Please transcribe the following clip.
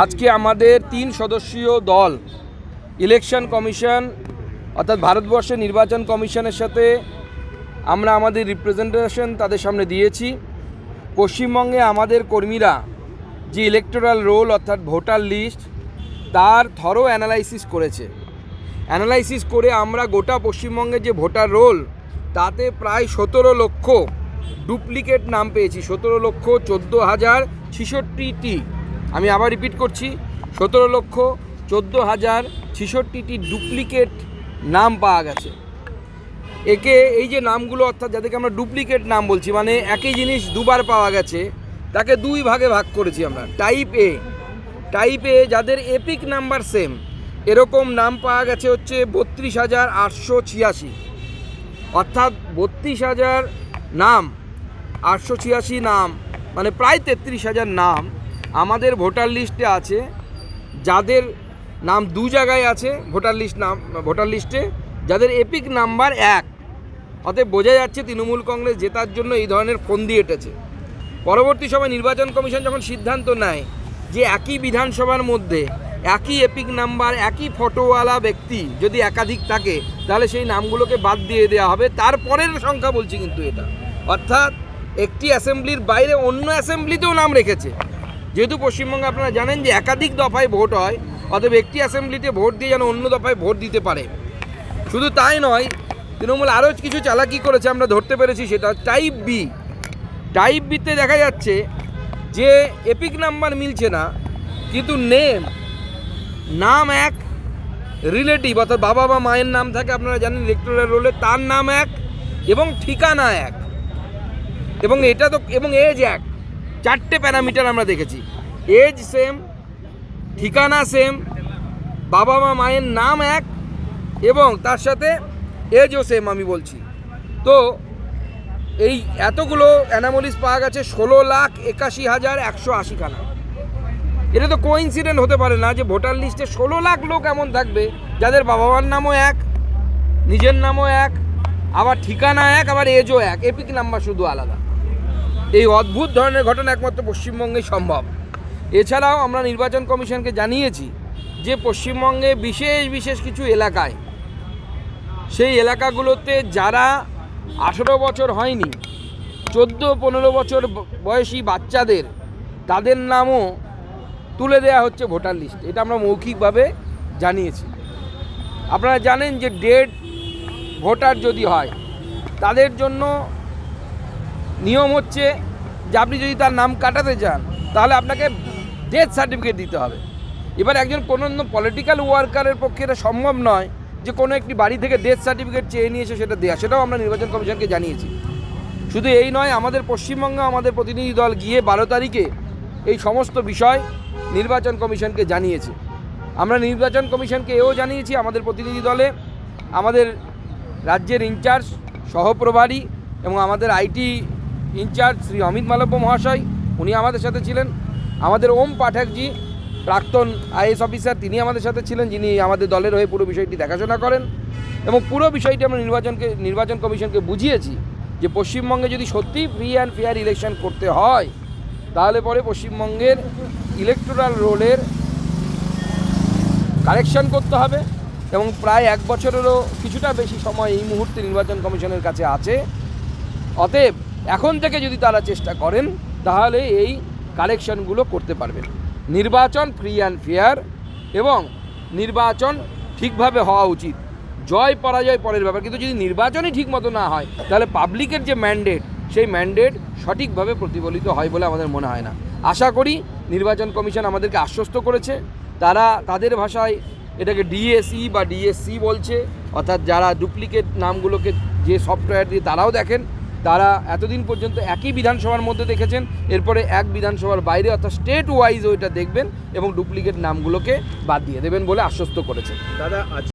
আজকে আমাদের 3 সদস্যীয় দল ইলেকশন কমিশন অর্থাৎ ভারতবর্ষের নির্বাচন কমিশনের সাথে আমরা আমাদের রিপ্রেজেন্টেশন তাদের সামনে দিয়েছি। পশ্চিমবঙ্গে আমাদের কর্মীরা যে ইলেকটোরাল রোল অর্থাৎ ভোটার লিস্ট তার থরো অ্যানালাইসিস করেছে। অ্যানালাইসিস করে আমরা গোটা পশ্চিমবঙ্গের যে ভোটার রোল তাতে প্রায় 17 লক্ষ ডুপ্লিকেট নাম পেয়েছি। 17,14,066টি। আমি আবার রিপিট করছি, 17,14,066টি ডুপ্লিকেট নাম পাওয়া গেছে। একে এই যে নামগুলো অর্থাৎ যাদেরকে আমরা ডুপ্লিকেট নাম বলছি, মানে একই জিনিস দুবার পাওয়া গেছে, তাকে 2 ভাগে ভাগ করেছি আমরা। টাইপ এ যাদের এপিক নাম্বার সেম, এরকম নাম পাওয়া গেছে হচ্ছে 32,886। অর্থাৎ 32,000 নাম, 886 নাম, মানে প্রায় 33,000 নাম আমাদের ভোটার লিস্টে আছে, যাদের নাম 2 জায়গায় আছে ভোটার লিস্টে, যাদের এপিক নাম্বার 1। অতএব বোঝা যাচ্ছে তৃণমূল কংগ্রেস জেতার জন্য এই ধরনের ফন্দি এঁটেছে। পরবর্তী সময় নির্বাচন কমিশন যখন সিদ্ধান্ত নেয় যে একই বিধানসভার মধ্যে একই এপিক নাম্বার, একই ফটোওয়ালা ব্যক্তি যদি একাধিক থাকে, তাহলে সেই নামগুলোকে বাদ দিয়ে দেওয়া হবে। তারপরের সংখ্যা বলছি কিন্তু এটা, অর্থাৎ একটি অ্যাসেম্বলির বাইরে অন্য অ্যাসেম্বলিতেও নাম রেখেছে। যেহেতু পশ্চিমবঙ্গে আপনারা জানেন যে একাধিক দফায় ভোট হয়, অতএব একটি অ্যাসেম্বলিতে ভোট দিয়ে যেন অন্য দফায় ভোট দিতে পারে। শুধু তাই নয়, তৃণমূল আরও কিছু চালাকি করেছে, আমরা ধরতে পেরেছি। সেটা টাইপ বিতে দেখা যাচ্ছে যে এপিক নাম্বার মিলছে না, কিন্তু নাম এক, রিলেটিভ অর্থাৎ বাবা বা মায়ের নাম থাকে, আপনারা জানেন ইলেকটোরাল রোলে, তার নাম এক এবং ঠিকানা এক, এবং এজ এক। 4টে প্যারামিটার আমরা দেখেছি। এজ সেম, ঠিকানা সেম, বাবা মা মায়ের নাম এক, এবং তার সাথে এজও সেম। আমি বলছি তো এই এতগুলো অ্যানামলিস পাওয়া গেছে 16,81,180 খানা। এটা তো কোইন্সিডেন্ট হতে পারে না যে ভোটার লিস্টে 16 লাখ লোক এমন থাকবে যাদের বাবা মার নামও এক, নিজের নামও এক, আবার ঠিকানা এক, আবার এজও এক, এপিক নাম্বার শুধু আলাদা। এই অদ্ভুত ধরনের ঘটনা একমাত্র পশ্চিমবঙ্গেই সম্ভব। এছাড়াও আমরা নির্বাচন কমিশনকে জানিয়েছি যে পশ্চিমবঙ্গে বিশেষ কিছু এলাকায়, সেই এলাকাগুলোতে যারা 18 বছর হয়নি, 14-15 বছর বয়সী বাচ্চাদের, তাদের নামও তুলে দেওয়া হচ্ছে ভোটার লিস্ট। এটা আমরা মৌখিকভাবে জানিয়েছি। আপনারা জানেন যে ডেড ভোটার যদি হয়, তাদের জন্য নিয়ম হচ্ছে যে আপনি যদি তার নাম কাটাতে চান, তাহলে আপনাকে ডেথ সার্টিফিকেট দিতে হবে। এবার কোনো পলিটিক্যাল ওয়ার্কারের পক্ষে এটা সম্ভব নয় যে কোনো একটি বাড়ি থেকে ডেথ সার্টিফিকেট চেয়ে নিয়ে এসে সেটা দেওয়া। সেটাও আমরা নির্বাচন কমিশনকে জানিয়েছি। শুধু এই নয়, আমাদের পশ্চিমবঙ্গে আমাদের প্রতিনিধি দল গিয়ে 12 তারিখে এই সমস্ত বিষয় নির্বাচন কমিশনকে জানিয়েছে। আমরা নির্বাচন কমিশনকে এও জানিয়েছি, আমাদের প্রতিনিধি দলে আমাদের রাজ্যের ইনচার্জ, সহপ্রভারী এবং আমাদের আইটি ইনচার্জ শ্রী অমিত মালব্য মহাশয়, উনি আমাদের সাথে ছিলেন। আমাদের ওম পাঠকজি, প্রাক্তন আইএস অফিসার, তিনি আমাদের সাথে ছিলেন, যিনি আমাদের দলের হয়ে পুরো বিষয়টি দেখাশোনা করেন। এবং পুরো বিষয়টি আমরা নির্বাচন কমিশনকে বুঝিয়েছি যে পশ্চিমবঙ্গে যদি সত্যিই ফ্রি অ্যান্ড ফেয়ার ইলেকশন করতে হয়, তাহলে পরে পশ্চিমবঙ্গের ইলেকটোরাল রোলের কারেকশন করতে হবে। এবং প্রায় 1 বছরেরও কিছুটা বেশি সময় এই মুহূর্তে নির্বাচন কমিশনের কাছে আছে। অতএব এখন থেকে যদি তারা চেষ্টা করেন, তাহলে এই কারেকশনগুলো করতে পারবেন। নির্বাচন ফ্রি অ্যান্ড ফেয়ার এবং নির্বাচন ঠিকভাবে হওয়া উচিত। জয় পরাজয় পরের ব্যাপার, কিন্তু যদি নির্বাচনই ঠিক মতো না হয়, তাহলে পাবলিকের যে ম্যান্ডেট, সেই ম্যান্ডেট সঠিকভাবে প্রতিফলিত হয় বলে আমাদের মনে হয় না। আশা করি নির্বাচন কমিশন আমাদেরকে আশ্বস্ত করেছে। তারা তাদের ভাষায় এটাকে ডিএসই বা ডিএসসি বলছে, অর্থাৎ যারা ডুপ্লিকেট নামগুলোকে যে সফটওয়্যার দিয়ে তারাও দেখেন, তারা এতদিন পর্যন্ত একই বিধানসভার মধ্যে দেখেছেন, এরপরে এক বিধানসভার বাইরে অর্থাৎ স্টেট ওয়াইজ ওইটা দেখবেন এবং ডুপ্লিকেট নামগুলোকে বাদ দিয়ে দেবেন বলে আশ্বস্ত করেছে। দাদা